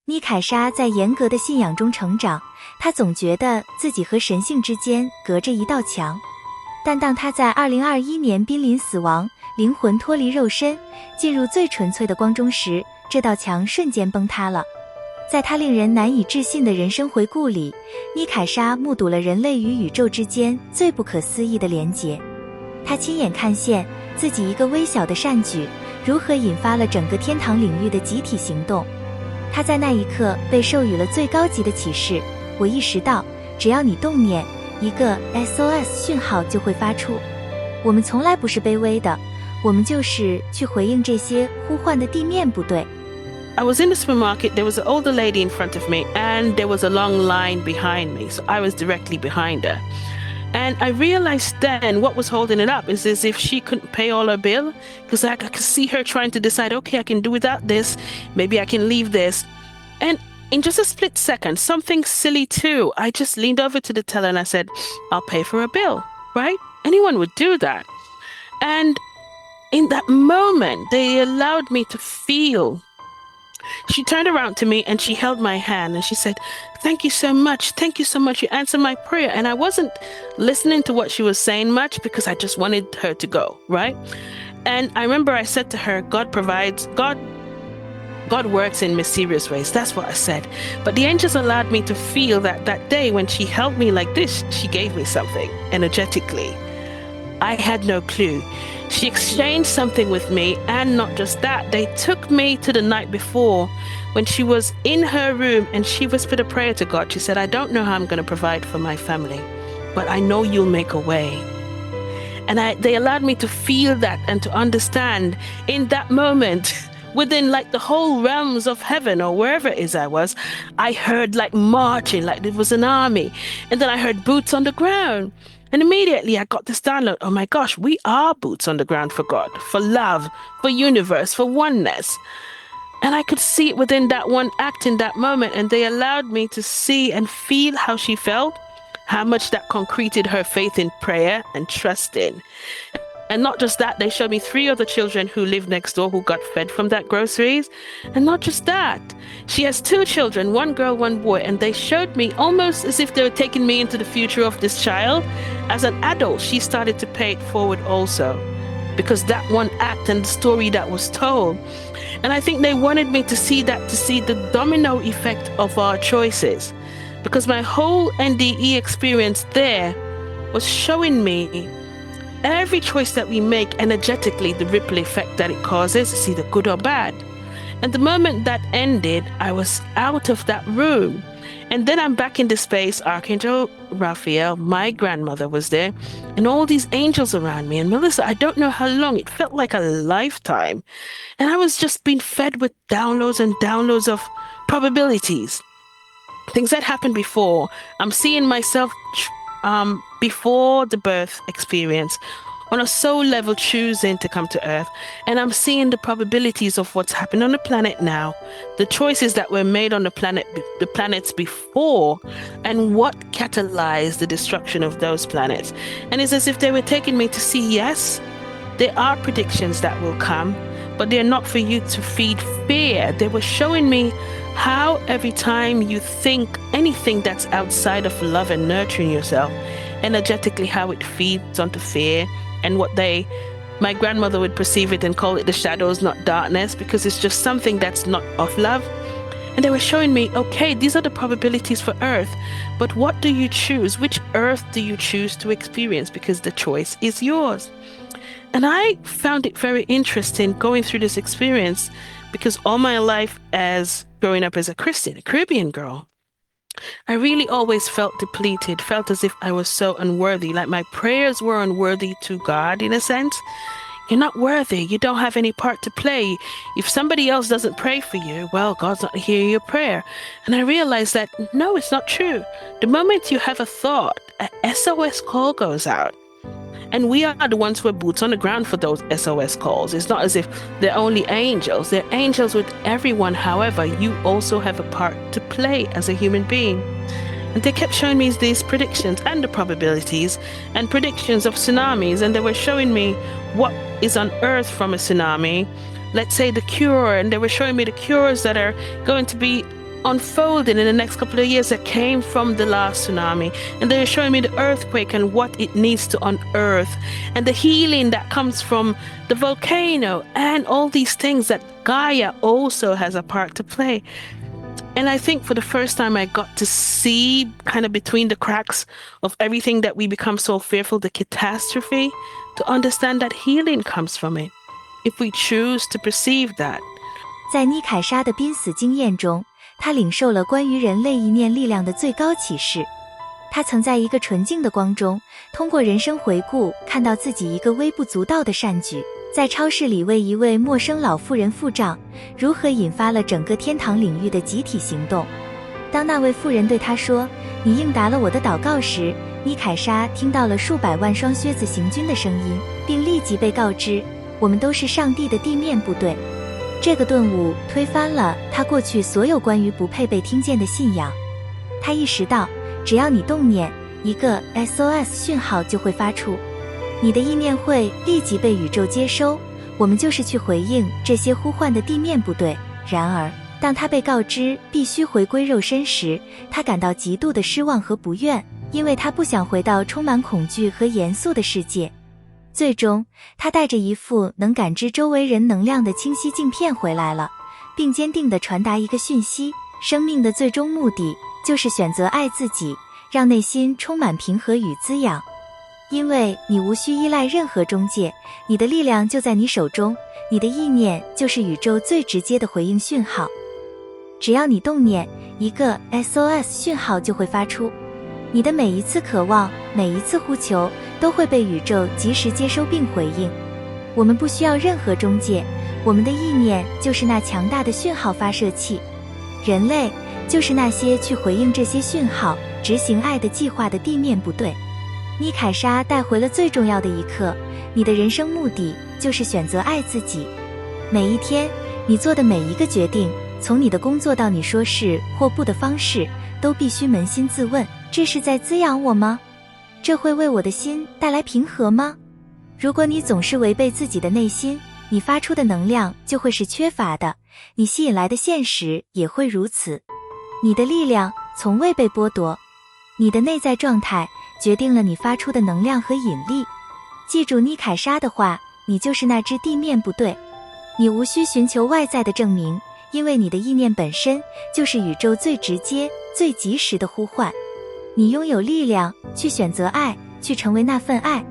妮凯莎在严格的信仰中成长，她总觉得自己和神性之间隔着一道墙。但当她在2021年濒临死亡，灵魂脱离肉身，进入最纯粹的光中时，这道墙瞬间崩塌了。在她令人难以置信的人生回顾里，妮凯莎目睹了人类与宇宙之间最不可思议的连结。她亲眼看见自己一个微小的善举，如何引发了整个天堂领域的集体行动。她在那一刻被授予了最高级的启示，我意识到，只要你动念，一个 Sos 讯号就会发出。我们从来不是卑微的，我们就是去回应这些呼唤的地面部队。I was in the supermarket, there was an older lady in front of me, and there was a long line behind me, so I was directly behind her. And I realized then what was holding it up is as if she couldn't pay all her bill, because I could see her trying to decide, okay, I can do without this, maybe I can leave this. And in just a split second, something silly too, I just leaned over to the teller and I said, I'll pay for a bill, right? Anyone would do that. And in that moment, they allowed me to feel. She turned around to me and she held my hand and she said, thank you so much. Thank you so much. You answered my prayer. And I wasn't listening to what she was saying much because I just wanted her to go, right? And I remember I said to her, God provides, God works in mysterious ways. That's what I said. But the angels allowed me to feel that day when she held me like this, she gave me something energetically. I had no clue. She exchanged something with me, and not just that, they took me to the night before when she was in her room and she whispered a prayer to God. She said, I don't know how I'm going to provide for my family, but I know you'll make a way. And they allowed me to feel that and to understand in that moment, within like the whole realms of heaven or wherever it is I heard like marching, like it was an army. And then I heard boots on the ground. And immediately I got this download, oh my gosh, we are boots on the ground for God, for love, for universe, for oneness. And I could see it within that one act in that moment. And they allowed me to see and feel how she felt, how much that concreted her faith in prayer and trust in. And not just that, they showed me 3 other children who live next door who got fed from that groceries. And not just that, she has 2 children, 1 girl, 1 boy. And they showed me almost as if they were taking me into the future of this child. As an adult, she started to pay it forward also, because that one act and the story that was told. And I think they wanted me to see that, to see the domino effect of our choices. Because my whole NDE experience there was showing me every choice that we make energetically, the ripple effect that it causes, is either good or bad. And the moment that ended, I was out of that room. And then I'm back in the space. Archangel Raphael, my grandmother, was there, and all these angels around me. And Melissa, I don't know how long, it felt like a lifetime. And I was just being fed with downloads and downloads of probabilities. Things that happened before. I'm seeing myself before the birth experience, on a soul level, choosing to come to Earth. And I'm seeing the probabilities of what's happened on the planet now, the choices that were made on the planets before, and what catalyzed the destruction of those planets. And it's as if they were taking me to see, yes, there are predictions that will come, but they're not for you to feed fear. They were showing me how every time you think anything that's outside of love and nurturing yourself, energetically how it feeds onto fear, and what my grandmother would perceive it and call it the shadows, not darkness, because it's just something that's not of love. And they were showing me, okay, these are the probabilities for Earth, but what do you choose? Which Earth do you choose to experience? Because the choice is yours. And I found it very interesting going through this experience, because all my life as growing up as a Christian, a Caribbean girl, I really always felt depleted, felt as if I was so unworthy, like my prayers were unworthy to God in a sense. You're not worthy. You don't have any part to play. If somebody else doesn't pray for you, well, God's not hearing your prayer. And I realized that, no, it's not true. The moment you have a thought, a SOS call goes out. And we are the ones who are boots on the ground for those SOS calls. It's not as if they're only angels. They're angels with everyone. However, you also have a part to play as a human being. And they kept showing me these predictions and the probabilities and predictions of tsunamis. And they were showing me what is on Earth from a tsunami. Let's say the cure. And they were showing me the cures that are going to be unfolding in the next couple of years that came from the last tsunami. And they're showing me the earthquake and what it needs to unearth, and the healing that comes from the volcano, and all these things that Gaia also has a part to play. And I think for the first time, I got to see kind of between the cracks of everything that we become so fearful, the catastrophe, to understand that healing comes from it, if we choose to perceive that. 在妮凯莎的濒死经验中，她领受了关于人类意念力量的最高启示。她曾在一个纯净的光中，通过人生回顾，看到自己一个微不足道的善举，在超市里为一位陌生老妇人付账，如何引发了整个天堂领域的集体行动。当那位妇人对她说：“你应答了我的祷告”时，妮凯莎听到了数百万双靴子行军的声音，并立即被告知：“我们都是上帝的地面部队。”这个顿悟推翻了他过去所有关于不配被听见的信仰。他意识到，只要你动念，一个 SOS 讯号就会发出，你的意念会立即被宇宙接收。我们就是去回应这些呼唤的地面部队。然而，当他被告知必须回归肉身时，他感到极度的失望和不愿，因为他不想回到充满恐惧和严肃的世界。最终，他带着一副能感知周围人能量的清晰镜片回来了，并坚定地传达一个讯息：生命的最终目的就是选择爱自己，让内心充满平和与滋养。因为你无需依赖任何中介，你的力量就在你手中，你的意念就是宇宙最直接的回应讯号。只要你动念，一个 SOS 讯号就会发出。你的每一次渴望，每一次呼求，都会被宇宙及时接收并回应。我们不需要任何中介，我们的意念就是那强大的讯号发射器。人类就是那些去回应这些讯号、执行爱的计划的地面部队。妮凯莎带回了最重要的一课：你的人生目的就是选择爱自己。每一天，你做的每一个决定，从你的工作到你说是或不的方式，都必须扪心自问：这是在滋养我吗？这会为我的心带来平和吗？如果你总是违背自己的内心，你发出的能量就会是缺乏的，你吸引来的现实也会如此。你的力量从未被剥夺，你的内在状态决定了你发出的能量和引力。记住妮凯莎的话，你就是那支地面部队。你无需寻求外在的证明，因为你的意念本身就是宇宙最直接、最及时的呼唤。你拥有力量去选择爱，去成为那份爱。